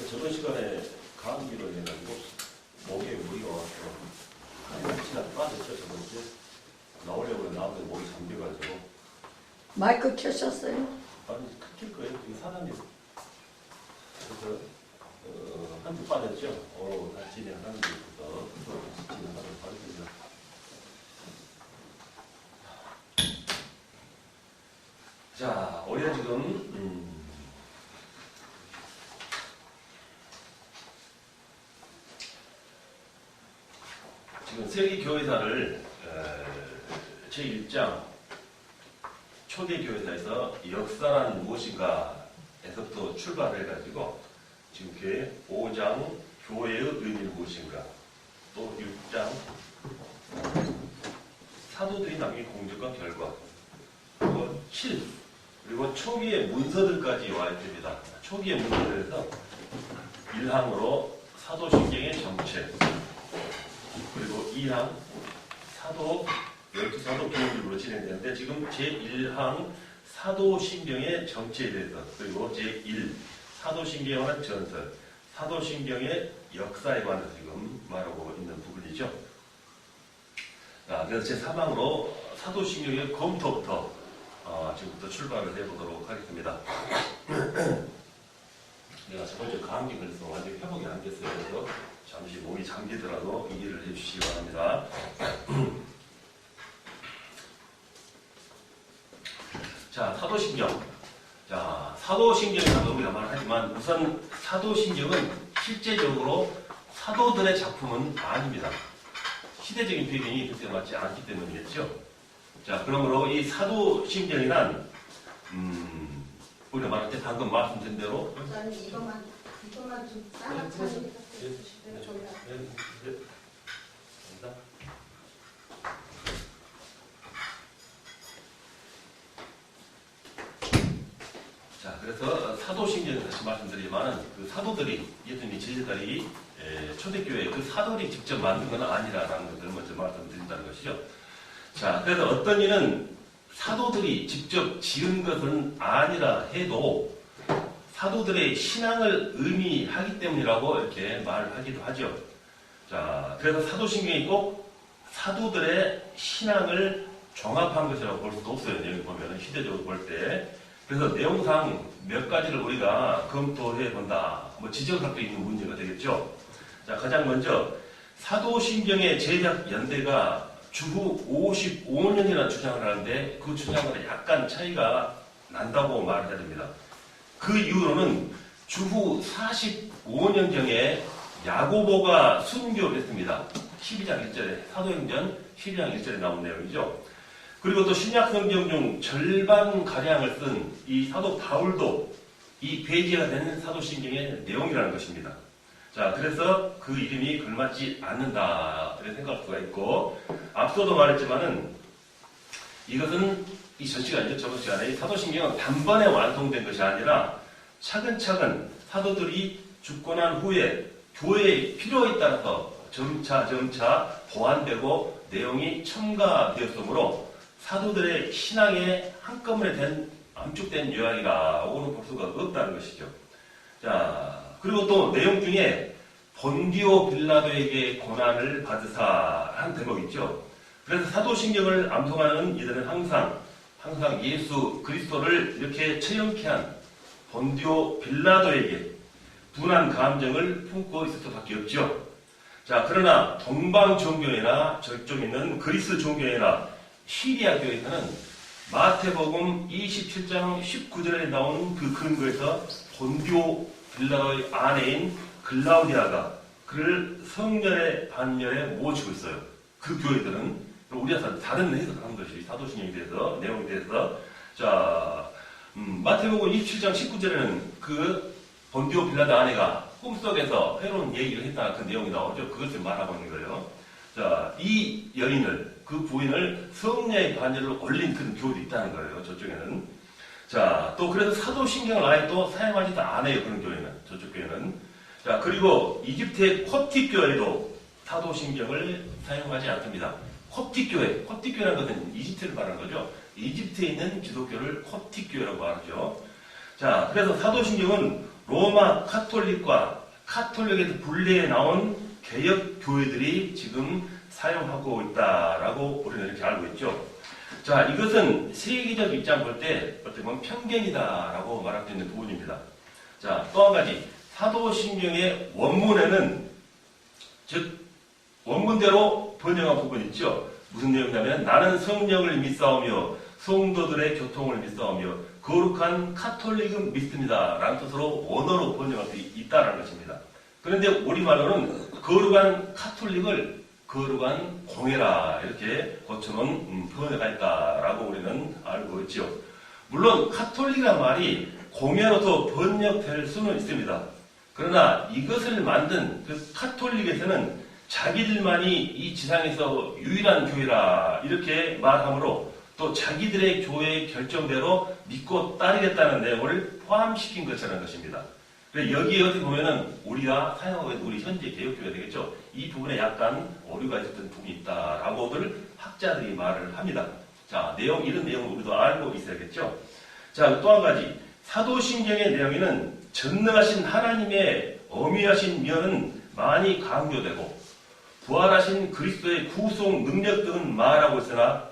저번 시간에 감기로 해가지고 목에 무리가 와서 한 시간 빠졌죠. 저번주에 나오려고 나오는데 목이 잠겨가지고. 마이크 켜셨어요? 아니 킬 거예요. 이게 사람이. 그래서 한 주 빠졌죠. 다시 진행하는 데부터 진행하도록 하겠습니다. 자, 우리가 지금 지금 세계교회사를 제1장 초대교회사에서 역사란 무엇인가에서부터 출발을 해가지고 지금 교회 5장 교회의 의미는 무엇인가, 또 6장 사도들이 남긴 공적과 결과, 그리고 7 그리고 초기의 문서들까지 와 있습니다. 초기의 문서들에서 1항으로 사도신경의 정체, 그리고 2항 사도 12사도 기록으로 진행되는데 지금 제1항 사도신경의 정체에 대해서, 그리고 제1 사도신경에 관한 전설, 사도신경의 역사에 관해서 지금 말하고 있는 부분이죠. 그래서 제3항으로 사도신경의 검토부터 지금부터 출발을 해보도록 하겠습니다. 내가 저번주에 감기 걸려서 완전히 회복이 안 됐어요. 그래서 잠시 몸이 잠기더라도 이해를 해주시기 바랍니다. 자, 사도신경. 자, 사도신경이라고 우리가 말하지만 우선 사도신경은 실제적으로 사도들의 작품은 아닙니다. 시대적인 배경이 그때 맞지 않기 때문이겠죠. 자, 그러므로 이 사도신경이란 우리가 말할 때 방금 말씀드린 대로 저는 이것만 좀 따라서 해주시고요. 자, 그래서 사도신경에 다시 말씀드리지만은 그 사도들이, 예수님이 제자들이 초대교회 그 사도들이 직접 만든 건 아니라는 것을 먼저 말씀드린다는 것이죠. 자, 그래서 어떤 이는 사도들이 직접 지은 것은 아니라 해도 사도들의 신앙을 의미하기 때문이라고 이렇게 말하기도 하죠. 자, 그래서 사도신경이 꼭 사도들의 신앙을 종합한 것이라고 볼 수도 없어요. 여기 보면 시대적으로 볼 때. 그래서 내용상 몇 가지를 우리가 검토해 본다. 뭐 지적할 수 있는 문제가 되겠죠. 자, 가장 먼저 사도신경의 제작 연대가 주후 55년이나 주장을 하는데 그 주장은 약간 차이가 난다고 말해야 됩니다. 그 이후로는 주후 45년경에 야고보가 순교를 했습니다. 12장 1절에, 사도행전 12장 1절에 나온 내용이죠. 그리고 또 신약성경 중 절반가량을 쓴 이 사도 바울도 이 배제가 되는 사도신경의 내용이라는 것입니다. 자, 그래서 그 이름이 걸맞지 않는다 이렇게 생각할 수가 있고, 앞서도 말했지만은 이것은 이 전 시간이죠. 저번 시간에 이 사도신경은 단번에 완성된 것이 아니라 차근차근 사도들이 죽고 난 후에 교회의 필요에 따라서 점차 보완되고 내용이 첨가되었으므로 사도들의 신앙에 한꺼번에 암축된 요약이라고는 볼 수가 없다는 것이죠. 자, 그리고 또 내용 중에 본디오 빌라도에게 고난을 받으사 한 대목이 있죠. 그래서 사도신경을 암송하는 이들은 항상 예수 그리스도를 이렇게 처형케 한 본디오 빌라도에게 분한 감정을 품고 있을 수밖에 없죠. 자, 그러나 동방 종교회나 저쪽 있는 그리스 종교회나 시리아 교회에서는 마태복음 27장 19절에 나온 그 근거에서 본디오 빌라도의 아내인 글라우디아가 그를 성년의 반년에 모시고 있어요. 그 교회들은 우리가 다른 해석하는 것이 사도신경에 대해서, 내용에 대해서. 자, 마태복음 27장 19절에는 그 본디오 빌라도 아내가 꿈속에서 새로운 얘기를 했다 그 내용이 나오죠. 그것을 말하고 있는 거예요. 자, 이 여인을, 그 부인을 성녀의 반열로 올린 그런 교회도 있다는 거예요. 저쪽에는. 자, 또 그래서 사도신경을 아예 또 사용하지도 않아요. 그런 교회는. 저쪽 교회는. 자, 그리고 이집트의 콥틱 교회도 사도신경을 사용하지 않습니다. 콥틱 교회라는 것은 이집트를 말하는 거죠. 이집트에 있는 기독교를 콥틱 교회라고 말하죠. 자, 그래서 사도신경은 로마 카톨릭과 카톨릭에서 분리해 나온 개혁 교회들이 지금 사용하고 있다라고 우리는 이렇게 알고 있죠. 자, 이것은 세계적 입장 볼 때 어떻게 보면 편견이다라고 말할 수 있는 부분입니다. 자, 또 한 가지 사도신경의 원문에는 즉 원문대로 번역한 부분 있죠. 무슨 내용이냐면 나는 성령을 믿사오며 성도들의 교통을 믿사오며 거룩한 카톨릭은 믿습니다 라는 뜻으로 원어로 번역할 수 있다는 것입니다. 그런데 우리말로는 거룩한 카톨릭을 거룩한 공예라 이렇게 고쳐놓은 번역가 있다라고 우리는 알고 있죠. 물론 카톨릭이라는 말이 공예로서 번역될 수는 있습니다. 그러나 이것을 만든 그 카톨릭에서는 자기들만이 이 지상에서 유일한 교회라 이렇게 말하므로 또 자기들의 교회의 결정대로 믿고 따르겠다는 내용을 포함시킨 것이라는 것입니다. 여기에 어떻게 보면은 우리가 사용하고 있는 우리 현재 개혁교회가 되겠죠. 이 부분에 약간 오류가 있었던 부분이 있다라고들 학자들이 말을 합니다. 자, 이런 내용을 우리도 알고 있어야겠죠. 자, 또 한 가지 사도신경의 내용에는 전능하신 하나님의 어미하신 면은 많이 강조되고 부활하신 그리스도의 구속 능력 등은 말하고 있으나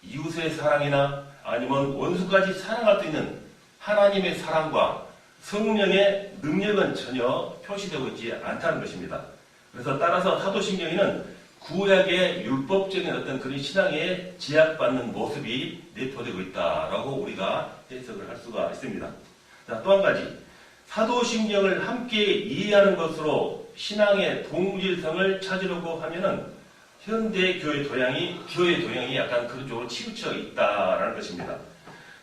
이웃의 사랑이나 아니면 원수까지 사랑할 수 있는 하나님의 사랑과 성령의 능력은 전혀 표시되고 있지 않다는 것입니다. 그래서 따라서 사도신경에는 구약의 율법적인 어떤 그런 신앙에 제약받는 모습이 내포되고 있다라고 우리가 해석을 할 수가 있습니다. 자, 또 한 가지 사도신경을 함께 이해하는 것으로 신앙의 동질성을 찾으려고 하면은 현대 교회 도양이 약간 그런 쪽으로 치우쳐 있다라는 것입니다.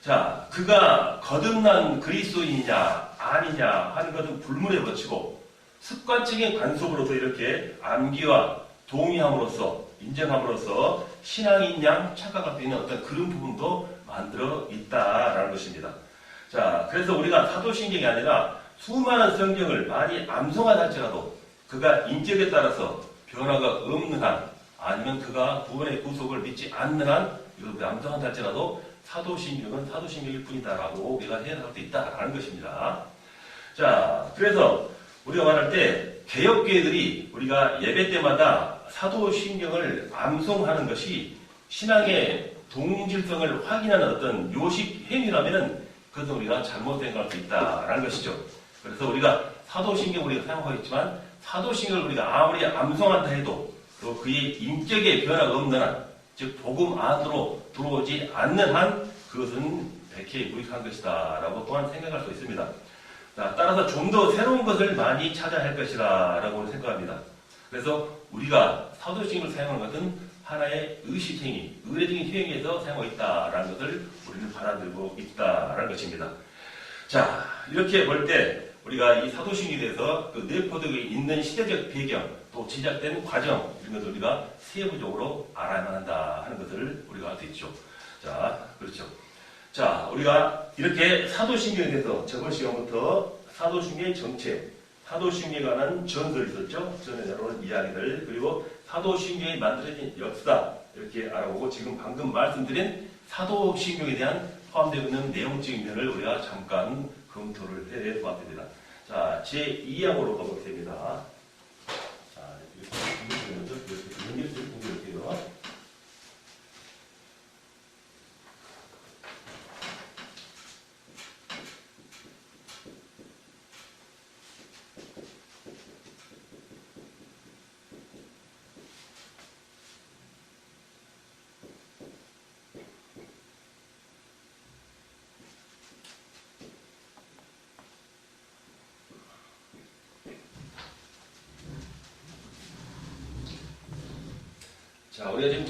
자, 그가 거듭난 그리스도인이냐 아니냐 하는 것은 불문에 거치고 습관적인 관습으로서 이렇게 암기와 동의함으로써 인정함으로써 신앙인 양 착각할 수 있는 어떤 그런 부분도 만들어 있다라는 것입니다. 자, 그래서 우리가 사도신경이 아니라 수많은 성경을 많이 암송하다 할지라도 그가 인격에 따라서 변화가 없는 한 아니면 그가 구원의 구속을 믿지 않는 한 이걸 암송한다 할지라도 사도신경은 사도신경일 뿐이다라고 우리가 해석할 수 있다라는 것입니다. 자, 그래서 우리가 말할 때 개혁교회들이 우리가 예배 때마다 사도신경을 암송하는 것이 신앙의 동질성을 확인하는 어떤 요식 행위라면은 그것은 우리가 잘못 생각할 수 있다라는 것이죠. 그래서 우리가 사도신경 우리가 사용하고 있지만 사도신경을 우리가 아무리 암송한다 해도 또 그의 인격의 변화가 없는 한, 즉 복음 안으로 들어오지 않는 한 그것은 백해 무익한 것이다 라고 또한 생각할 수 있습니다. 자, 따라서 좀 더 새로운 것을 많이 찾아야 할 것이다 라고 생각합니다. 그래서 우리가 사도신경을 사용하는 것은 하나의 의식행위, 의례적인 행위에서 사용하고 있다라는 것을 우리는 받아들이고 있다라는 것입니다. 자, 이렇게 볼 때 우리가 이 사도신경에 대해서 그 내포되어 있는 시대적 배경, 또 제작된 과정 이런 것을 우리가 세부적으로 알아야만 한다 하는 것을 우리가 알 수 있죠. 자, 그렇죠. 자, 우리가 이렇게 사도신경에 대해서 저번 시간부터 사도신경의 정체, 사도신경에 관한 전설이 있었죠. 전에 나눈 이야기들, 그리고 사도신경이 만들어진 역사 이렇게 알아보고 지금 방금 말씀드린 사도신경에 대한 포함되어 있는 내용적인 면을 우리가 잠깐 검토를 해 보았습니다. 자, 제2항으로 가보겠습니다. 자, 먼저 연결을 공개할게요. 자, 우리가 지금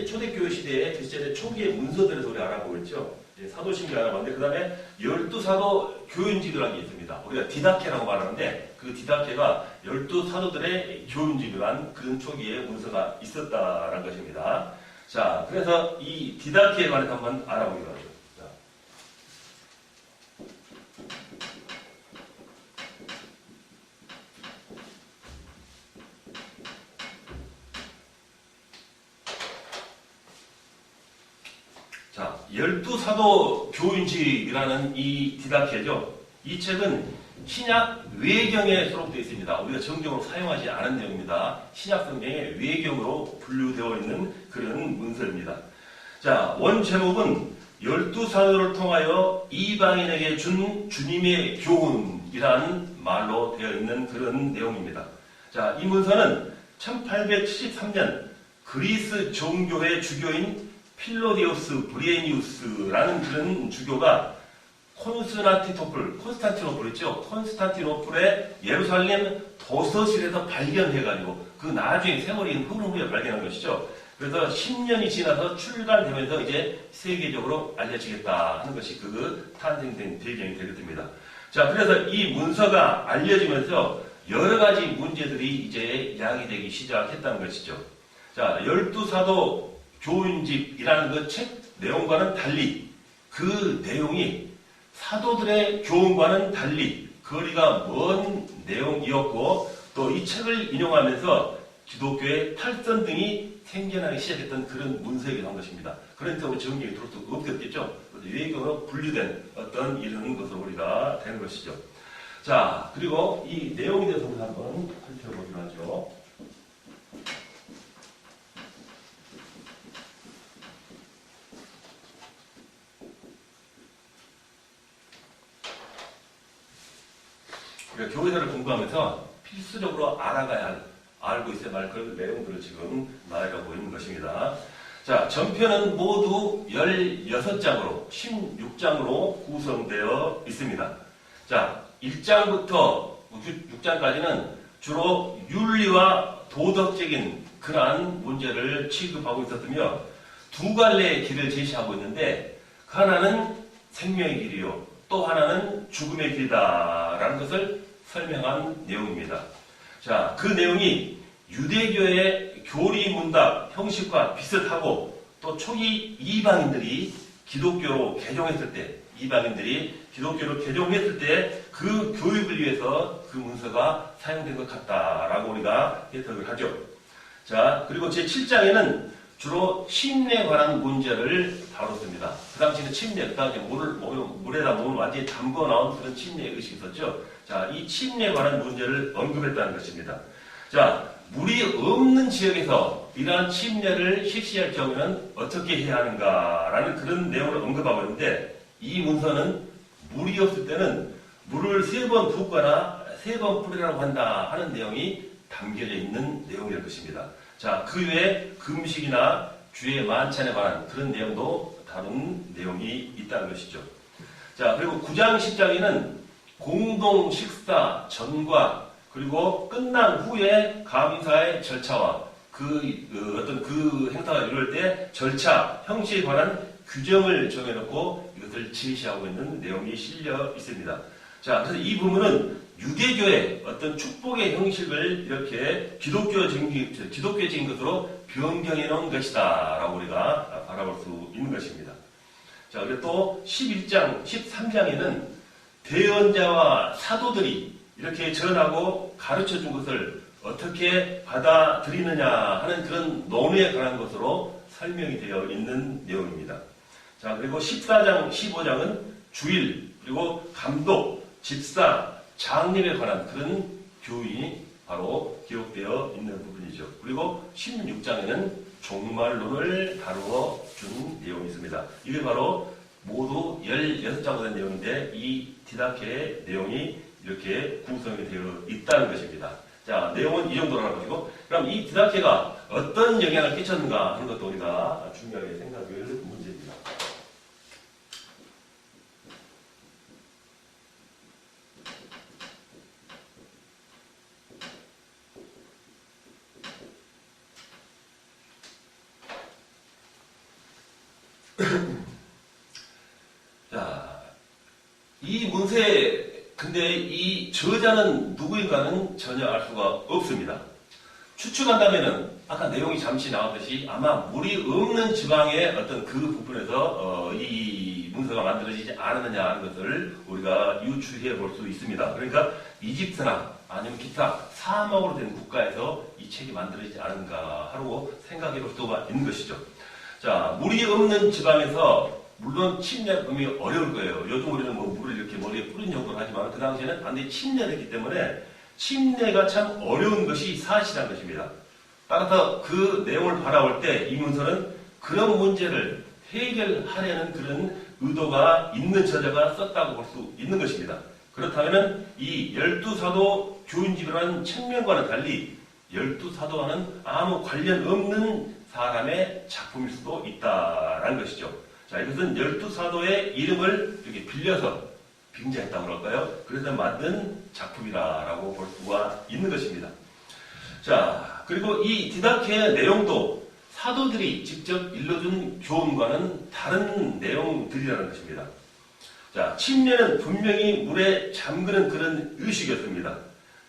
초대교회 시대에 그리스도의 초기의 문서들에서 우리 알아보고 있죠. 사도신경 알아봤는데, 그 다음에 12사도 교인지도라는 게 있습니다. 우리가 디다케라고 말하는데, 그 디다케가 12사도들의 교인지도란 그런 초기의 문서가 있었다라는 것입니다. 자, 그래서 이 디다케에 관해서 한번 알아보기로 하죠. 자, 12사도 교인집이라는 이 디다케죠. 이 책은 신약 외경에 수록되어 있습니다. 우리가 정경으로 사용하지 않은 내용입니다. 신약 성경의 외경으로 분류되어 있는 그런 문서입니다. 자, 원 제목은 12사도를 통하여 이방인에게 준 주님의 교훈이라는 말로 되어 있는 그런 내용입니다. 자, 이 문서는 1873년 그리스 정교회 주교인 필로디우스 브리에니우스라는 그런 주교가 콘스탄티노플 있죠? 콘스탄티노플의 예루살렘 도서실에서 발견해가지고 그 나중에 세월이 흐른 후에 발견한 것이죠. 그래서 10년이 지나서 출간되면서 이제 세계적으로 알려지겠다 하는 것이 그 탄생된 배경이 되겠습니다. 자, 그래서 이 문서가 알려지면서 여러 가지 문제들이 이제 야기되기 시작했다는 것이죠. 자, 12사도 교훈집이라는 그 책 내용과는 달리 그 내용이 사도들의 교훈과는 달리 거리가 먼 내용이었고 또 이 책을 인용하면서 기독교의 탈선 등이 생겨나기 시작했던 그런 문서이기도 한 것입니다. 그러니까 우리 정경이 들을 수 없겠죠. 외경으로 분류된 어떤 이런 것으로 우리가 되는 것이죠. 자, 그리고 이 내용에 대해서 한번 살펴보기로 하죠. 우리가 교회사를 공부하면서 필수적으로 알아가야 할, 알고 있어야 할 그런 내용들을 지금 나아가고 있는 것입니다. 자, 전편은 모두 16장으로, 16장으로 구성되어 있습니다. 자, 1장부터 6장까지는 주로 윤리와 도덕적인 그러한 문제를 취급하고 있었으며 두 갈래의 길을 제시하고 있는데 그 하나는 생명의 길이요. 또 하나는 죽음의 길이다라는 것을 설명한 내용입니다. 자, 그 내용이 유대교의 교리문답 형식과 비슷하고 또 초기 이방인들이 기독교로 개종했을 때 그 교육을 위해서 그 문서가 사용된 것 같다라고 우리가 해석을 하죠. 자, 그리고 제7장에는 주로 침례에 관한 문제를 다뤘습니다. 그 당시에는 침례, 그 당시에 물에다 몸을 완전히 담궈 나온 그런 침례 의식이 있었죠. 자, 이 침례에 관한 문제를 언급했다는 것입니다. 자, 물이 없는 지역에서 이러한 침례를 실시할 경우에는 어떻게 해야 하는가라는 그런 내용을 언급하고 있는데 이 문서는 물이 없을 때는 물을 3번 붓거나 3번 뿌리라고 한다 하는 내용이 담겨져 있는 내용일 것입니다. 자, 그 외에 금식이나 주의 만찬에 관한 그런 내용도 다룬 내용이 있다는 것이죠. 자, 그리고 9장 10장에는 공동 식사 전과 그리고 끝난 후에 감사의 절차와 어떤 그 행사가 이루어질 때 절차, 형식에 관한 규정을 정해놓고 이것을 제시하고 있는 내용이 실려 있습니다. 자, 그래서 이 부분은 유대교의 어떤 축복의 형식을 이렇게 기독교적인 것으로 변경해 놓은 것이다 라고 우리가 바라볼 수 있는 것입니다. 자, 그리고 또 11장, 13장에는 대언자와 사도들이 이렇게 전하고 가르쳐 준 것을 어떻게 받아들이느냐 하는 그런 논의에 관한 것으로 설명이 되어 있는 내용입니다. 자, 그리고 14장, 15장은 주일, 그리고 감독, 집사, 장립에 관한 그런 교훈이 바로 기록되어 있는 부분이죠. 그리고 16장에는 종말론을 다루어 준 내용이 있습니다. 이게 바로 모두 16장으로 된 내용인데 이 디다케의 내용이 이렇게 구성이 되어 있다는 것입니다. 자, 내용은 이 정도로 하는 것이고 그럼 이 디다케가 어떤 영향을 끼쳤는가 하는 것도 우리가 중요하게 생각을 문제입니다. 자, 이 문서에 근데 이 저자는 누구인가는 전혀 알 수가 없습니다. 추측한다면은 아까 내용이 잠시 나왔듯이 아마 물이 없는 지방의 어떤 그 부분에서 이 문서가 만들어지지 않았느냐 하는 것을 우리가 유추해 볼 수 있습니다. 그러니까 이집트나 아니면 기타 사막으로 된 국가에서 이 책이 만들어지지 않은가 하고 생각해 볼 수가 있는 것이죠. 자, 물이 없는 지방에서 물론 침례가 분명히 어려울 거예요. 요즘 우리는 뭐 물을 이렇게 머리에 뿌린 정도로 하지만 그 당시에는 반드시 침례를 했기 때문에 침례가 참 어려운 것이 사실이라는 것입니다. 따라서 그 내용을 바라볼 때 이 문서는 그런 문제를 해결하려는 그런 의도가 있는 저자가 썼다고 볼 수 있는 것입니다. 그렇다면 이 12사도 교훈집이라는 책명과는 달리 12사도와는 아무 관련 없는 사람의 작품일 수도 있다라는 것이죠. 자, 이것은 12사도의 이름을 이렇게 빌려서 빙자했다고 그럴까요? 그래서 만든 작품이라고 볼 수가 있는 것입니다. 자, 그리고 이 디다케의 내용도 사도들이 직접 일러준 교훈과는 다른 내용들이라는 것입니다. 자, 침례는 분명히 물에 잠그는 그런 의식이었습니다.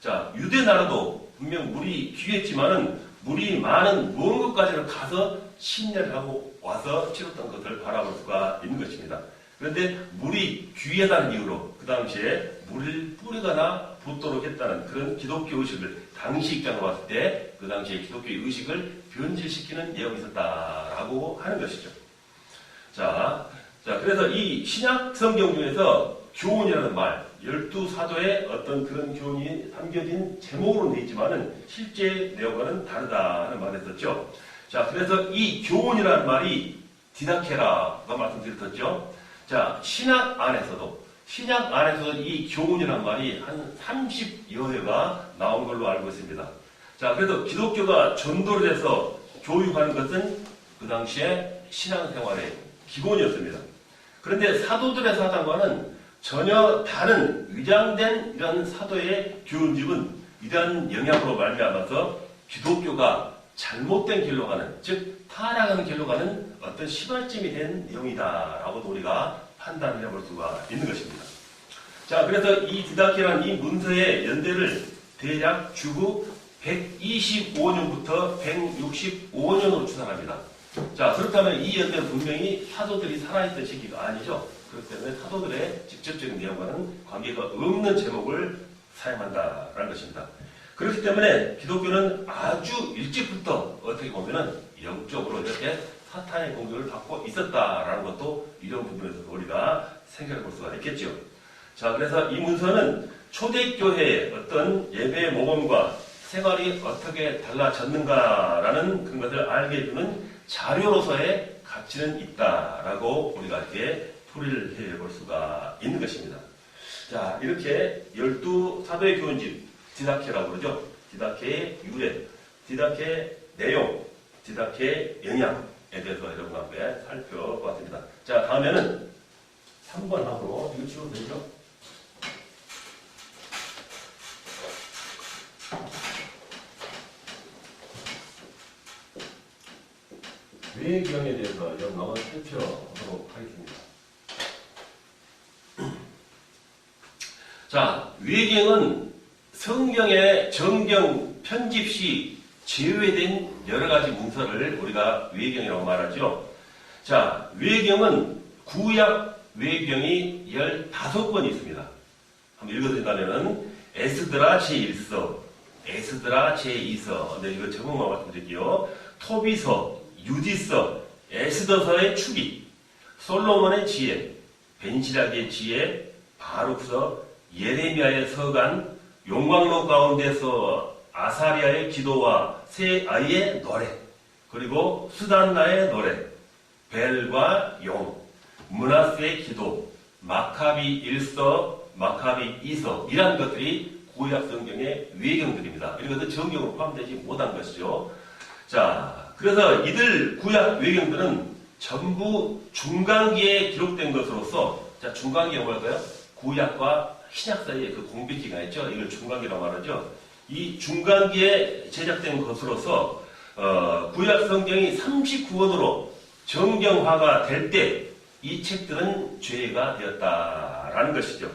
자, 유대 나라도 분명 물이 귀했지만은 물이 많은 먼 곳까지는 가서 침례를 하고 와서 치렀던 것을 바라볼 수가 있는 것입니다. 그런데 물이 귀하다는 이유로 그 당시에 물을 뿌리거나 붓도록 했다는 그런 기독교 의식을 당시 입장으로 봤을 때 그 당시에 기독교의 의식을 변질시키는 내용이 있었다라고 하는 것이죠. 자, 그래서 이 신약 성경 중에서 교훈이라는 말, 12사도의 어떤 그런 교훈이 담겨진 제목으로 되어 있지만은 실제 내용과는 다르다는 말을 했었죠. 자, 그래서 이 교훈이라는 말이 디다케라고 말씀드렸었죠. 자, 신약 안에서도 이 교훈이라는 말이 한 30여 회가 나온 걸로 알고 있습니다. 자, 그래서 기독교가 전도를 해서 교육하는 것은 그 당시에 신앙생활의 기본이었습니다. 그런데 사도들의 사상과는 전혀 다른 위장된 이런 사도의 교훈집은 이러한 영향으로 말미암아서 기독교가 잘못된 길로 가는, 즉 타락하는 길로 가는 어떤 시발점이 된 내용이다라고 우리가 판단을 해볼 수가 있는 것입니다. 자, 그래서 이 디다케라는 이 문서의 연대를 대략 주후 125년부터 165년으로 추산합니다. 자, 그렇다면 이 연대는 분명히 사도들이 살아있던 시기가 아니죠. 그렇기 때문에 사도들의 직접적인 내용과는 관계가 없는 제목을 사용한다라는 것입니다. 그렇기 때문에 기독교는 아주 일찍부터 어떻게 보면은 영적으로 이렇게 사탄의 공격을 받고 있었다라는 것도 이런 부분에서 우리가 생각해 볼 수가 있겠죠. 자, 그래서 이 문서는 초대교회의 어떤 예배 모범과 생활이 어떻게 달라졌는가라는 그런 것을 알게 해주는 자료로서의 가치는 있다라고 우리가 이렇게 풀이를 해볼 수가 있는 것입니다. 자, 이렇게 12사도의 교훈집, 디다케라고 그러죠. 디다케의 유래, 디다케의 내용, 디다케의 영향에 대해서 여러분과 함께 살펴보았습니다. 자, 다음에는 3번 하고 이거 치워도 되죠? 외경에 대해서 여러분 한번 살펴보도록 하겠습니다. 자, 외경은 성경의 정경 편집 시 제외된 여러 가지 문서를 우리가 외경이라고 말하죠. 자, 외경은 구약 외경이 15권 있습니다. 한번 읽어드린다면은 에스드라 제1서, 에스드라 제2서, 네, 이거 제목만 말씀드릴게요. 토비서, 유디서, 에스더서의 추기, 솔로몬의 지혜, 벤시락의 지혜, 바룩서, 예레미야의 서간, 용광로 가운데서 아사리아의 기도와 새 아이의 노래, 그리고 스단나의 노래, 벨과 용, 므낫세의 기도, 마카비 1서, 마카비 2서 이런 것들이 구약 성경의 외경들입니다. 이런 것은 정경으로 포함되지 못한 것이죠. 자, 그래서 이들 구약 외경들은 전부 중간기에 기록된 것으로서, 자, 중간기가 뭘까요? 구약과 신약 사이에 그 공백 기간 있죠. 이걸 중간기라고 말하죠. 이 중간기에 제작된 것으로서 구약 성경이 39권으로 정경화가 될 때 이 책들은 죄가 되었다라는 것이죠.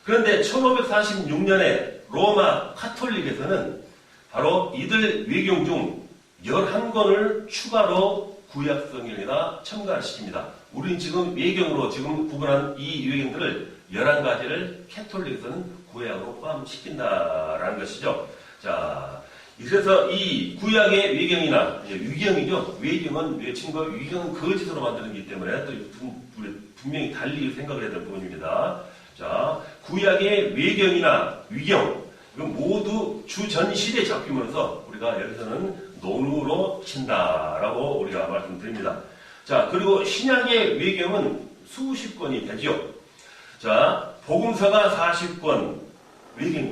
그런데 1546년에 로마 카톨릭에서는 바로 이들 외경 중 11권을 추가로 구약 성경에다 첨가를 시킵니다. 우리는 지금 외경으로 지금 구분한 이 외경들을 11가지를 캐톨릭에서는 구약으로 포함시킨다라는 것이죠. 자, 그래서 이 구약의 외경이나 위경이죠. 외경은 외친 거, 위경은 거짓으로 만드는 거기 때문에 또 분명히 달리 생각을 해야 될 부분입니다. 자, 구약의 외경이나 위경, 이건 모두 주전시대에 잡히면서 우리가 여기서는 논으로 친다라고 우리가 말씀드립니다. 자, 그리고 신약의 외경은 수십 권이 되죠. 자, 복음서가 40권,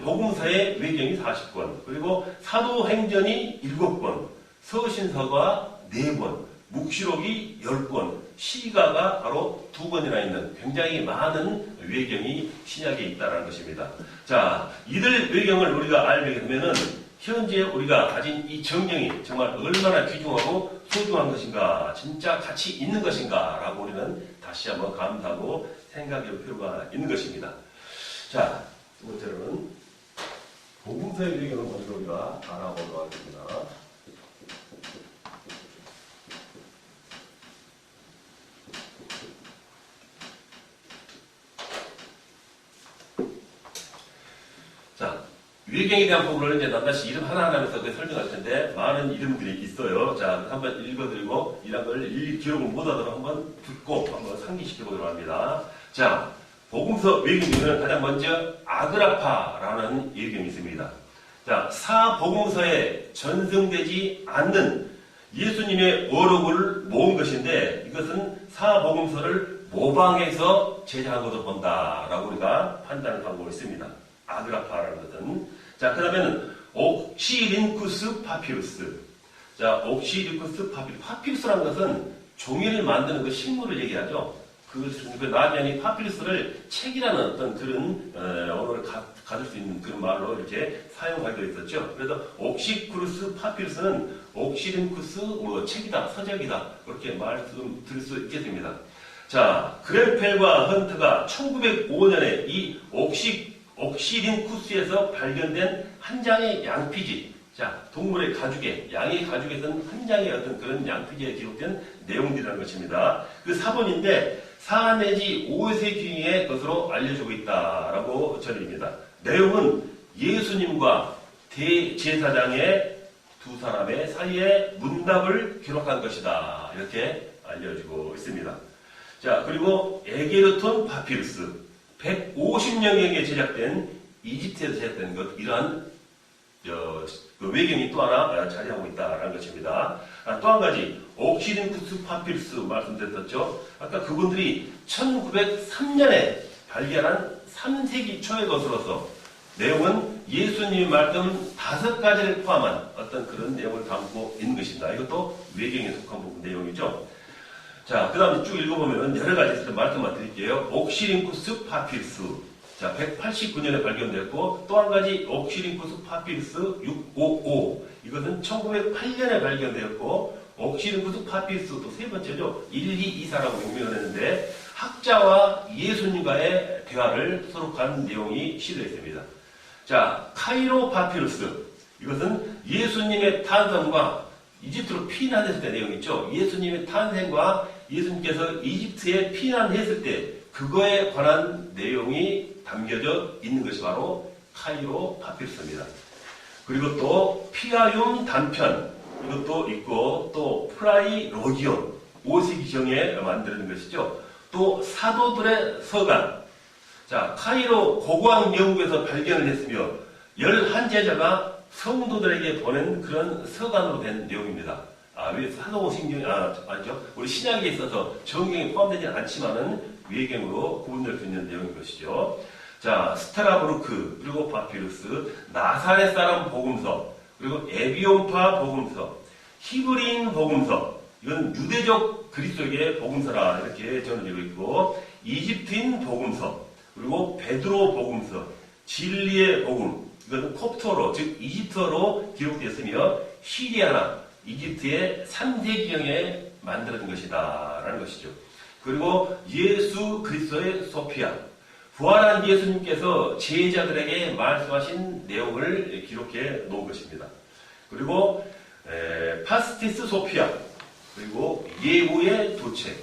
복음서의 외경이 40권, 그리고 사도행전이 7권, 서신서가 4권, 묵시록이 10권, 시가가 바로 2권이나 있는 굉장히 많은 외경이 신약에 있다는 것입니다. 자, 이들 외경을 우리가 알게 되면은 현재 우리가 가진 이 정경이 정말 얼마나 귀중하고 소중한 것인가, 진짜 가치 있는 것인가 라고 우리는 다시 한번 감사하고 생각해 볼 필요가 있는 것입니다. 자, 두 번째로는 복음서의 외경을 먼저 우리가 알아보도록 하겠습니다. 자, 외경에 대한 부분을 이제 낱낱이 이름 하나하나 하면서 설명할 텐데, 많은 이름들이 있어요. 자, 한번 읽어드리고, 이런 걸 기록을 못하도록 한번 듣고, 한번 상기시켜 보도록 합니다. 자, 복음서 외경 중에는 가장 먼저 아그라파라는 외경이 있습니다. 자, 사복음서에 전승되지 않는 예수님의 어록을 모은 것인데, 이것은 사복음서를 모방해서 제작한 것으로 본다라고 우리가 판단을 하고 있습니다. 아그라파라는 것은. 자, 그 다음에는 옥시링쿠스 파피루스. 자, 옥시링쿠스 파피루스라는 것은 종이를 만드는 그 식물을 얘기하죠. 그 나중에 파피루스를 책이라는 어떤 그런 언어를 가질 수 있는 그런 말로 이렇게 사용하기도 했었죠. 그래서 옥시크루스 파피루스는 옥시링쿠스 책이다, 서적이다 그렇게 말씀드릴 수 있겠습니다. 자, 그램펠과 헌트가 1905년에 이 옥시링쿠스에서 발견된 한 장의 양피지, 자, 동물의 가죽에, 양의 가죽에서는 한 장의 어떤 그런 양피지에 기록된 내용들이라는 것입니다. 그 사본인데 4 내지 5세기의 것으로 알려지고 있다라고 전입니다. 내용은 예수님과 대제사장의 두 사람의 사이의 문답을 기록한 것이다. 이렇게 알려지고 있습니다. 자, 그리고 에게르톤 파피루스, 150년경에 제작된 이집트에서 제작된 것, 이러한 그 외경이 또 하나 자리하고 있다는 것입니다. 또 한 가지, 옥시링쿠스 파피루스 말씀드렸죠. 아까 그분들이 1903년에 발견한 3세기 초의 것으로서 내용은 예수님의 말씀 5가지를 포함한 어떤 그런 내용을 담고 있는 것입니다. 이것도 외경에 속한 부분 내용이죠. 자, 그 다음에 쭉 읽어보면 여러 가지 있을 때 말씀만 드릴게요. 옥시링쿠스 파피루스. 자, 189년에 발견됐고, 또 한 가지 옥시링쿠스 파피루스 655. 이것은 1908년에 발견되었고, 옥시링쿠스 파피루스 또 세 번째죠. 1224라고 명명을 했는데, 학자와 예수님과의 대화를 수록한 내용이 실려 있습니다. 자, 카이로 파피루스. 이것은 예수님의 탄생과 이집트로 피난했을 때 내용 있죠. 예수님의 탄생과 예수님께서 이집트에 피난했을 때 그거에 관한 내용이 담겨져 있는 것이 바로 카이로 파피루스입니다. 그리고 또 피아욤 단편 이것도 있고, 또 프라이로기온 5세기경에 만드는 것이죠. 또 사도들의 서간. 자, 카이로 고고학 영국에서 발견을 했으며 11제자가 성도들에게 보낸 그런 서간으로 된 내용입니다. 왜 사도신경이 아니죠? 우리 신약에 있어서 정경에 포함되지 않지만은 외경으로 구분될 수 있는 내용인 것이죠. 자, 스트라부르크, 그리고 파피루스, 나사렛 사람 복음서, 그리고 에비온파 복음서, 히브리인 복음서, 이건 유대적 그리스도의 복음서라 이렇게 전해지고 있고, 이집트인 복음서, 그리고 베드로 복음서, 진리의 복음, 이것은 콥트어로, 즉 이집트어로 기록되었으며 시리아나 이집트의 3세기경에 만들어진 것이다 라는 것이죠. 그리고 예수 그리스도의 소피아, 부활한 예수님께서 제자들에게 말씀하신 내용을 기록해 놓은 것입니다. 그리고 파스티스 소피아, 그리고 예후의 두 책,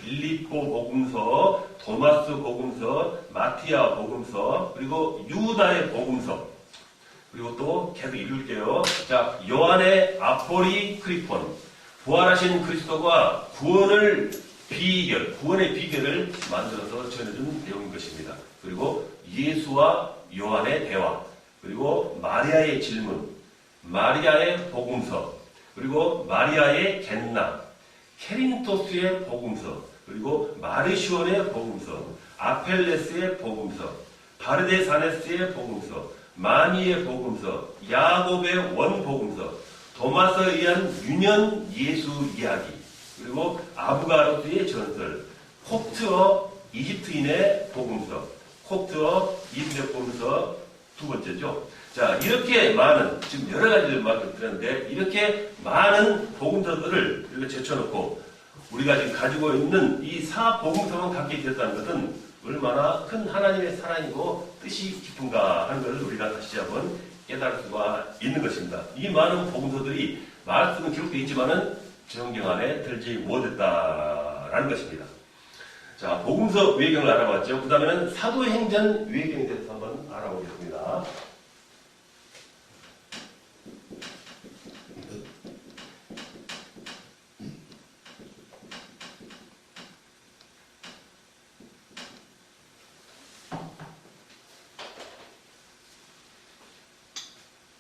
빌립보 복음서, 토마스 복음서, 마티아 복음서, 그리고 유다의 복음서, 그리고 또 계속 읽을게요. 자, 요한의 아포리 크리폰. 부활하신 그리스도가 구원의 비결을 만들어서 전해준 내용인 것입니다. 그리고 예수와 요한의 대화, 그리고 마리아의 질문, 마리아의 복음서, 그리고 마리아의 겟나, 케린토스의 복음서, 그리고 마르시온의 복음서, 아펠레스의 복음서, 바르데사네스의 복음서, 마니의 복음서, 야곱의 원복음서, 도마스에 의한 유년 예수 이야기, 그리고 아부가로스의 전설, 콥트어 이집트인의 복음서, 콥트어 이집트의 복음서 두 번째죠. 자, 이렇게 많은, 지금 여러 가지를 말씀드렸는데, 이렇게 많은 복음서들을 이렇게 제쳐놓고, 우리가 지금 가지고 있는 이 사복음서만 갖게 되었다는 것은 얼마나 큰 하나님의 사랑이고 뜻이 깊은가 하는 것을 우리가 다시 한번 깨달을 수가 있는 것입니다. 이 많은 복음서들이 말씀은 기록되어 있지만은 정경 안에 들지 못했다라는 것입니다. 자, 복음서 외경을 알아봤죠. 그 다음에는 사도행전 외경에 대해서 한번 알아보겠습니다.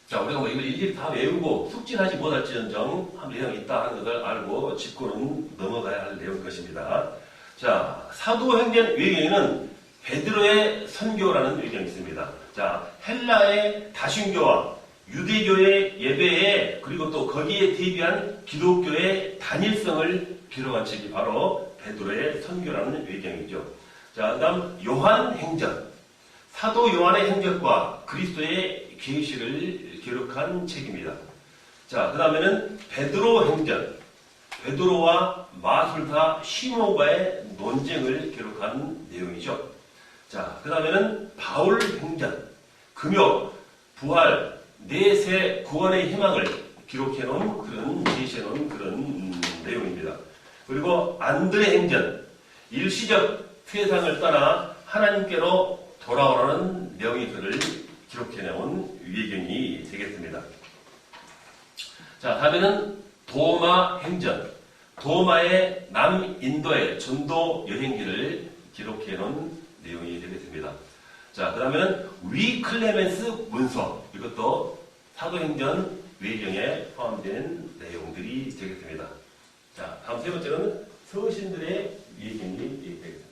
자, 우리가 뭐 이걸 일일이 다 외우고 숙지하지 못할지언정 한 내용이 있다 하는 것을 알고 짚고는 넘어가야 할 내용일 것입니다. 자, 사도행전 외경에는 베드로의 선교라는 외경이 있습니다. 자, 헬라의 다신교와 유대교의 예배에 그리고 또 거기에 대비한 기독교의 단일성을 기록한 책이 바로 베드로의 선교라는 외경이죠. 자, 그 다음 요한행전, 사도 요한의 행적과 그리스도의 계시를 기록한 책입니다. 자, 그 다음에는 베드로 행전, 베드로와 마술사 시몬과의 논쟁을 기록한 내용이죠. 자, 그 다음에는 바울 행전, 금욕, 부활, 내세 구원의 희망을 기록해놓은 그런, 제시해놓은 그런 내용입니다. 그리고 안드레 행전, 일시적 세상을 떠나 하나님께로 돌아오라는 내용의 글을 기록해놓은 외경이 되겠습니다. 자, 다음에는 도마 행전, 도마의 남인도의 전도 여행기를 기록해놓은 내용이 되겠습니다. 자, 그 다음에는 위클레멘스 문서, 이것도 사도행전 외경에 포함된 내용들이 되겠습니다. 자, 다음 세 번째는 서신들의 외경이 되겠습니다.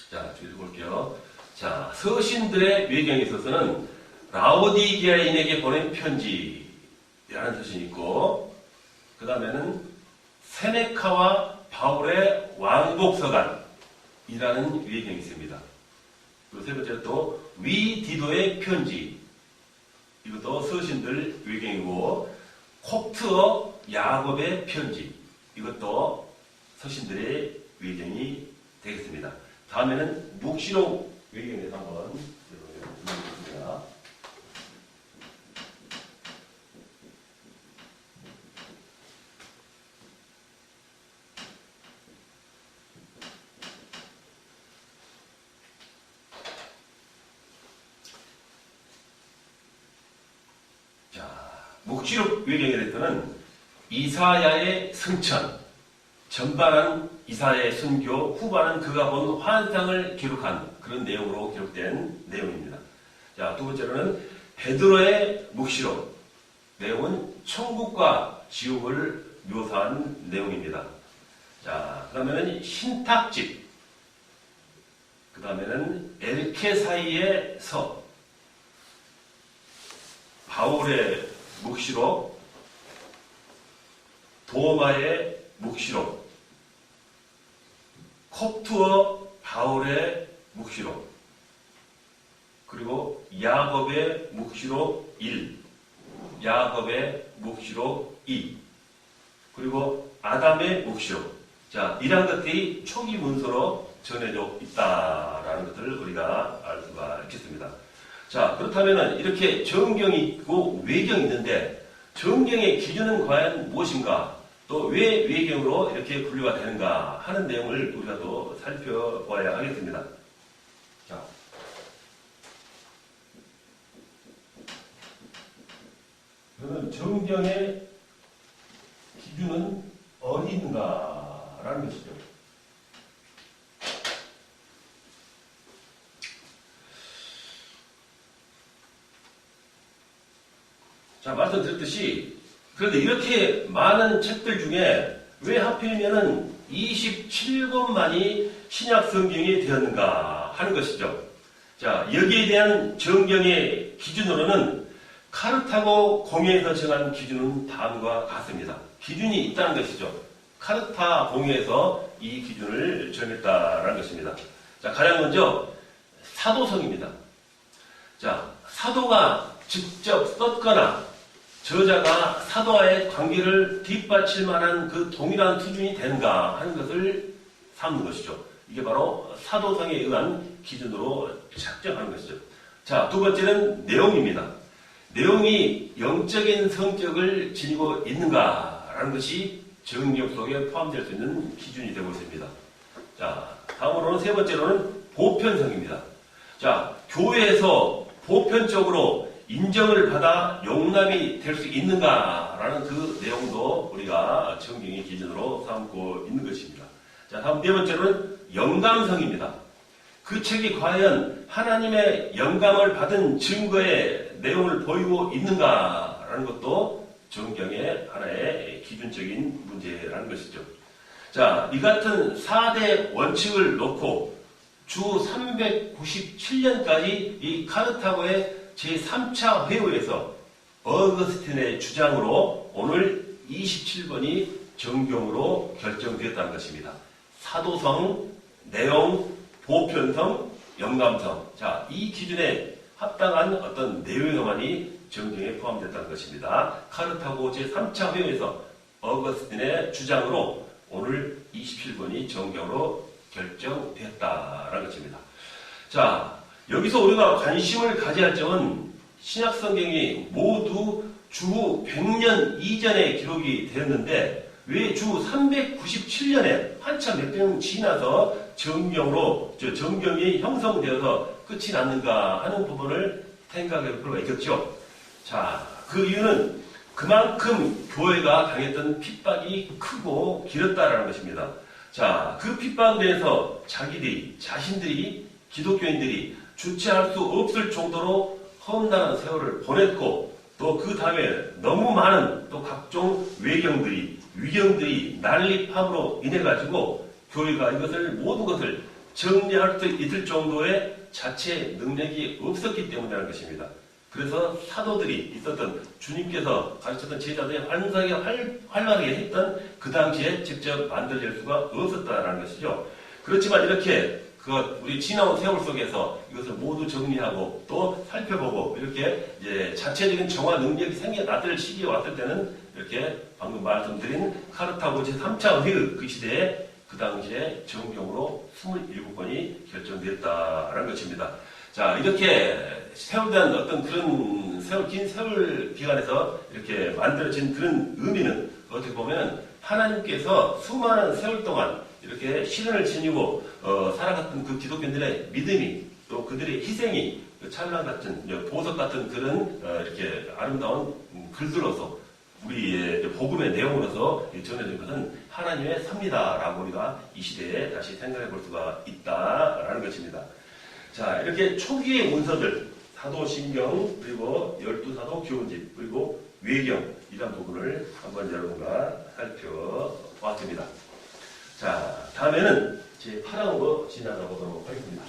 자, 읽어볼게요. 자, 서신들의 외경에 있어서는 라오디게아인에게 보낸 편지라는 서신이 있고, 그 다음에는 세네카와 바울의 왕복서간이라는 외경이 있습니다. 그리고 세 번째로 또 위디도의 편지, 이것도 서신들 외경이고, 콥트어 야곱의 편지, 이것도 서신들의 외경이 되겠습니다. 다음에는 묵시록 외경에 대해서 한번 보겠습니다. 자, 묵시록 외경에 대해서는 이사야의 승천, 전반은 이사야의 선교, 후반은 그가 본 환상을 기록한 그런 내용으로 기록된 내용입니다. 자, 두 번째로는 베드로의 묵시록, 내용은 천국과 지옥을 묘사한 내용입니다. 자, 그 다음에는 신탁집, 그 다음에는 엘케사이의 서, 바울의 묵시록, 도마의 묵시록, 콥트어 바울의 묵시록, 그리고 야곱의 묵시록 1, 야곱의 묵시록 2, 그리고 아담의 묵시록. 자, 이러한 것들이 초기 문서로 전해져 있다라는 것을 우리가 알 수가 있겠습니다. 자, 그렇다면은 이렇게 정경이 있고 외경이 있는데 정경의 기준은 과연 무엇인가? 또 왜 외경으로 이렇게 분류가 되는가 하는 내용을 우리가 또 살펴봐야 하겠습니다. 자, 그러면 정경의 기준은 어디 있는가라는 것이죠. 자, 말씀드렸듯이 그런데 이렇게 많은 책들 중에 왜 하필이면은 27권만이 신약 성경이 되었는가 하는 것이죠. 자, 여기에 대한 정경의 기준으로는 카르타고 공회에서 정한 기준은 다음과 같습니다. 기준이 있다는 것이죠. 카르타 공회에서 이 기준을 정했다는 것입니다. 자, 가장 먼저 사도성입니다. 자, 사도가 직접 썼거나 저자가 사도와의 관계를 뒷받칠 만한 그 동일한 수준이 되는가 하는 것을 삼는 것이죠. 이게 바로 사도성에 의한 기준으로 작정하는 것이죠. 자, 두 번째는 내용입니다. 내용이 영적인 성격을 지니고 있는가라는 것이 정력 속에 포함될 수 있는 기준이 되고 있습니다. 자, 다음으로는 세 번째로는 보편성입니다. 자, 교회에서 보편적으로 인정을 받아 용납이 될 수 있는가라는 그 내용도 우리가 정경의 기준으로 삼고 있는 것입니다. 자, 다음 네 번째로는 영감성입니다. 그 책이 과연 하나님의 영감을 받은 증거의 내용을 보이고 있는가라는 것도 정경의 하나의 기준적인 문제라는 것이죠. 자, 이 같은 4대 원칙을 놓고 주 397년까지 이 카르타고의 제3차 회의에서 어거스틴의 주장으로 오늘 27번이 정경으로 결정되었다는 것입니다. 사도성, 내용, 보편성, 영감성. 자, 이 기준에 합당한 어떤 내용에만이 정경에 포함됐다는 것입니다. 카르타고 제3차 회의에서 어거스틴의 주장으로 오늘 27번이 정경으로 결정되었다는 것입니다. 자, 여기서 우리가 관심을 가져야 할 점은 신약 성경이 모두 주 100년 이전에 기록이 되었는데 왜 주 397년에 한참 몇 년 지나서 정경이 형성되어서 끝이 났는가 하는 부분을 생각해 볼 필요가 있겠죠. 자, 그 이유는 그만큼 교회가 당했던 핍박이 크고 길었다라는 것입니다. 자, 그 핍박에 대해서 자신들이 기독교인들이 주체할 수 없을 정도로 험난한 세월을 보냈고 또 그 다음에 너무 많은 또 각종 위경들이 난립함으로 인해 가지고 교회가 모든 것을 정리할 수 있을 정도의 자체 능력이 없었기 때문이라는 것입니다. 그래서 사도들이 있었던 주님께서 가르쳤던 제자들이 활발하게 했던 그 당시에 직접 만들어질 수가 없었다는 것이죠. 그렇지만 이렇게 우리 지나온 세월 속에서 이것을 모두 정리하고 또 살펴보고 이렇게 이제 자체적인 정화 능력이 생겨났을 시기에 왔을 때는 이렇게 방금 말씀드린 카르타고 제3차 회의 그 시대에 그 당시에 정경으로 27권이 결정되었다는 것입니다. 자, 이렇게 세월된 어떤 그런 긴 세월 기간에서 이렇게 만들어진 그런 의미는 어떻게 보면 하나님께서 수많은 세월 동안 이렇게 시련을 지니고 살아갔던 그 기독교인들의 믿음이 또 그들의 희생이 찬란 같은 보석 같은 그런 이렇게 아름다운 글들로서 우리의 복음의 내용으로서 전해진 것은 하나님의 섭리다라고 우리가 이 시대에 다시 생각해 볼 수가 있다라는 것입니다. 자, 이렇게 초기의 문서들 사도신경 그리고 12사도 교훈집 그리고 외경 이런 부분을 한번 여러분과 살펴보았습니다. 자, 다음에는 제 8항으로 지나가 보도록 하겠습니다.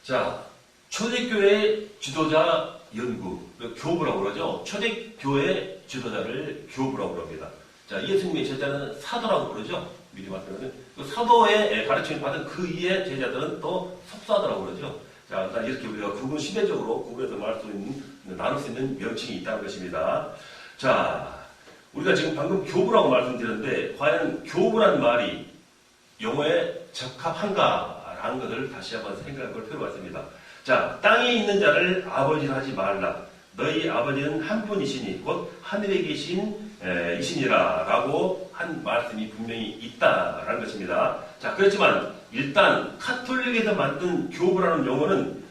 자, 초대교회 지도자 연구, 교부라고 그러죠. 초대교회 지도자를 교부라고 그럽니다. 자, 예수님의 제자는 사도라고 그러죠. 미리 말씀드리면 그 사도의 가르침을 받은 그 이의 제자들은 또 속사도라고 그러죠. 자, 일단 이렇게 우리가 구분 시대적으로 구분해서 말할 수 있는, 나눌 수 있는 명칭이 있다는 것입니다. 자, 우리가 지금 방금 교부라고 말씀드렸는데 과연 교부란 말이 영어에 적합한가라는 것을 다시 한번 생각해 볼 필요가 있습니다. 자, 땅에 있는 자를 아버지라 하지 말라. 너희 아버지는 한 분이시니 곧 하늘에 계신 이시니라 라고 한 말씀이 분명히 있다라는 것입니다. 자, 그렇지만 일단 카톨릭에서 만든 교부라는 용어는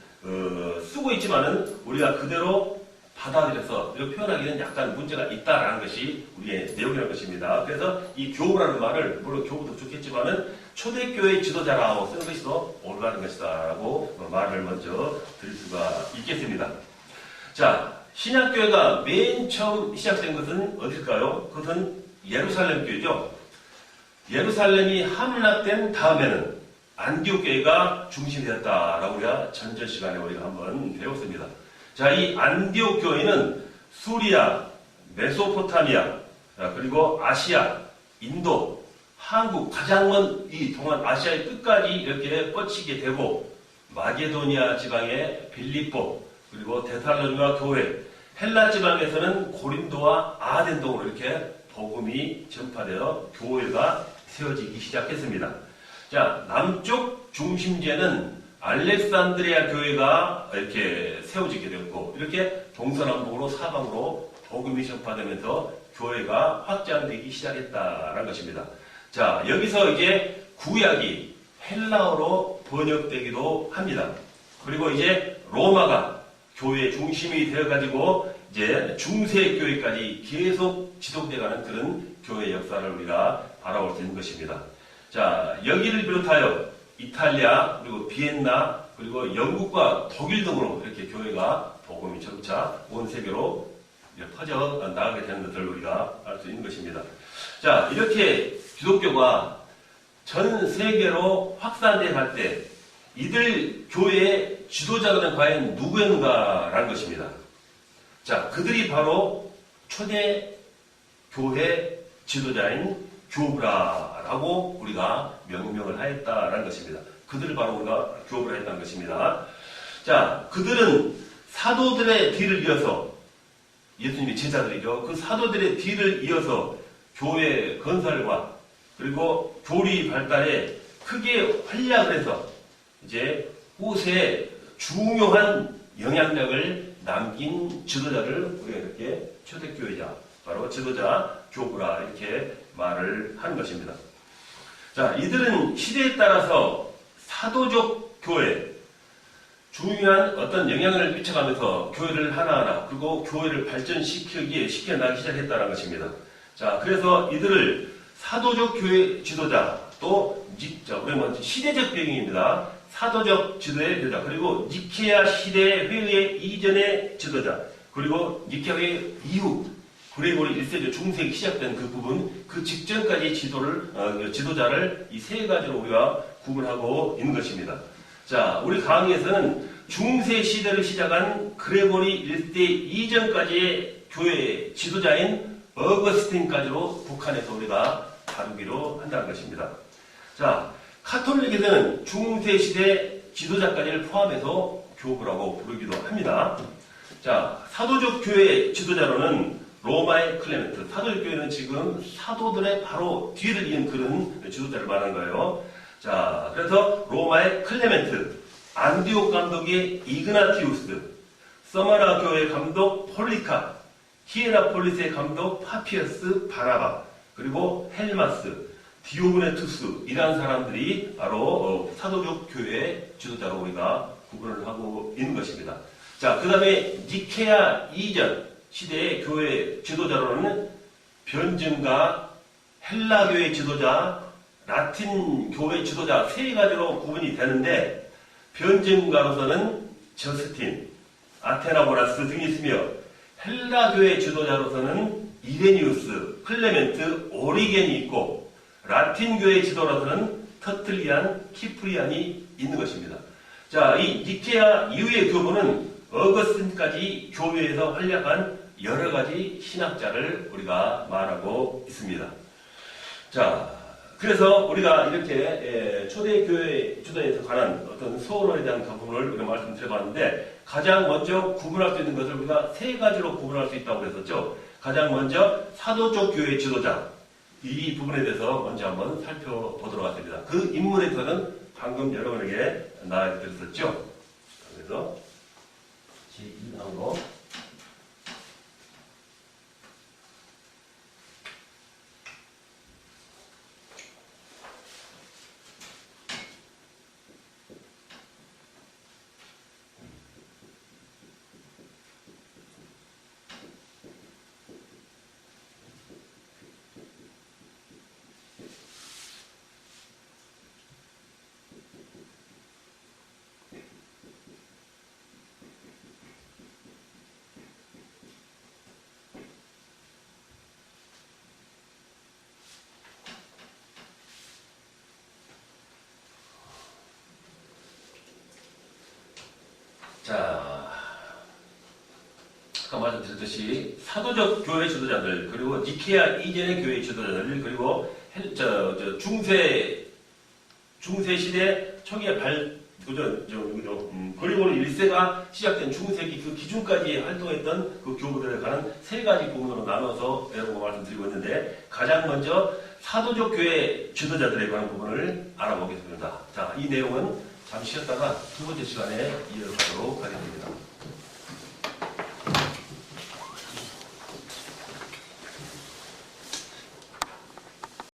쓰고 있지만은 우리가 그대로 받아들여서 이렇게 표현하기는 약간 문제가 있다라는 것이 우리의 내용이라는 것입니다. 그래서 이 교부라는 말을 물론 교부도 좋겠지만은 초대교회 지도자라고 쓰는 것이 더 옳다는 것이다라고 말을 먼저 드릴 수가 있겠습니다. 자, 신약교회가 맨 처음 시작된 것은 어딜까요? 그것은 예루살렘 교회죠. 예루살렘이 함락된 다음에는 안디옥 교회가 중심이 되었다라고 우리가 전전 시간에 우리가 한번 배웠습니다. 자, 이 안디옥 교회는 수리아, 메소포타미아, 그리고 아시아, 인도, 한국 가장 먼 이 동안 아시아의 끝까지 이렇게 뻗치게 되고 마게도니아 지방의 빌립보, 그리고 데살로니가 교회, 헬라 지방에서는 고린도와 아덴 등으로 이렇게 복음이 전파되어 교회가 세워지기 시작했습니다. 자, 남쪽 중심지에는 알렉산드리아 교회가 이렇게 세워지게 되었고 이렇게 동서남북으로 사방으로 복음이 전파되면서 교회가 확장되기 시작했다는 것입니다. 자, 여기서 이제 구약이 헬라어로 번역되기도 합니다. 그리고 이제 로마가 교회의 중심이 되어가지고 이제 중세 교회까지 계속 지속돼가는 그런 교회 역사를 우리가 바라볼 수 있는 것입니다. 자, 여기를 비롯하여 이탈리아, 그리고 비엔나, 그리고 영국과 독일 등으로 이렇게 교회가 복음이 점차 온 세계로 퍼져 나가게 되는 것을 우리가 알 수 있는 것입니다. 자, 이렇게 기독교가 전 세계로 확산돼 갈 때 이들 교회의 지도자들은 과연 누구였는가라는 것입니다. 자, 그들이 바로 초대 교회 지도자인 교부라라고 우리가 명명을 하였다라는 것입니다. 그들을 바로 우리가 교부라 했다는 것입니다. 자, 그들은 사도들의 뒤를 이어서 예수님의 제자들이죠. 그 사도들의 뒤를 이어서 교회 건설과 그리고 교리 발달에 크게 활약을 해서 이제 후세에 중요한 영향력을 남긴 지도자를 우리가 이렇게 초대교회자, 바로 지도자 교부라 이렇게 말을 하는 것입니다. 자, 이들은 시대에 따라서 사도적 교회, 중요한 어떤 영향을 미쳐가면서 교회를 하나하나 그리고 교회를 발전시키기에 시켜나가기 시작했다는 것입니다. 자, 그래서 이들을 사도적 교회 지도자, 또 우리는 시대적 배경입니다. 사도적 지도의 지도자, 그리고 니케아 시대 회의 이전의 지도자, 그리고 니케아 회의 이후 그레고리 1세기 중세기 시작된 그 부분, 그 직전까지 지도자를 이 세 가지로 우리가 구분하고 있는 것입니다. 자, 우리 강의에서는 중세 시대를 시작한 그레고리 1세 이전까지의 교회 지도자인 어거스틴까지로 북한에서 우리가 다루기로 한다는 것입니다. 자, 카톨릭에서는 중세 시대 지도자까지를 포함해서 교부라고 부르기도 합니다. 자, 사도적 교회 지도자로는 로마의 클레멘트, 사도적 교회는 지금 사도들의 바로 뒤를 이은 그런 지도자를 말하는 거예요. 자, 그래서 로마의 클레멘트, 안디옥 감독의 이그나티우스, 서마나 교회 감독 폴리카, 히에라폴리스의 감독 파피어스 바나바, 그리고 헬마스, 디오그네투스 이라는 사람들이 바로 사도적 교회의 지도자로 우리가 구분을 하고 있는 것입니다. 자, 그 다음에 니케아 이전 시대의 교회 지도자로는 변증가, 헬라교회 지도자, 라틴 교회 지도자 세 가지로 구분이 되는데 변증가로서는 저스틴, 아테나고라스 등이 있으며 헬라교회 지도자로서는 이레니우스, 클레멘트, 오리겐이 있고 라틴교회 지도자로서는 터틀리안, 키프리안이 있는 것입니다. 자, 이 니케아 이후의 교부는 어거스틴까지 교회에서 활약한 여러 가지 신학자를 우리가 말하고 있습니다. 자, 그래서 우리가 이렇게 초대교회 주도에서 관한 어떤 소원에 대한 부분을 우리가 말씀드려봤는데, 가장 먼저 구분할 수 있는 것을 우리가 세 가지로 구분할 수 있다고 그랬었죠. 가장 먼저 사도적 교회 지도자, 이 부분에 대해서 먼저 한번 살펴보도록 하겠습니다. 그 인물에 대해서는 방금 여러분에게 나와드렸었죠. 그래서 제2항으로 자, 아까 말씀드렸듯이 사도적 교회 지도자들, 그리고 니케아 이전의 교회 지도자들, 그리고 중세 시대 초기에 그리고 1세가 시작된 중세기 그 기준까지 활동했던 그 교부들에 관한 세 가지 부분으로 나눠서 여러분과 말씀드리고 있는데, 가장 먼저 사도적 교회 지도자들에 관한 부분을 알아보겠습니다. 자, 이 내용은 잠시 쉬었다가 두 번째 시간에 이어가도록 하겠습니다.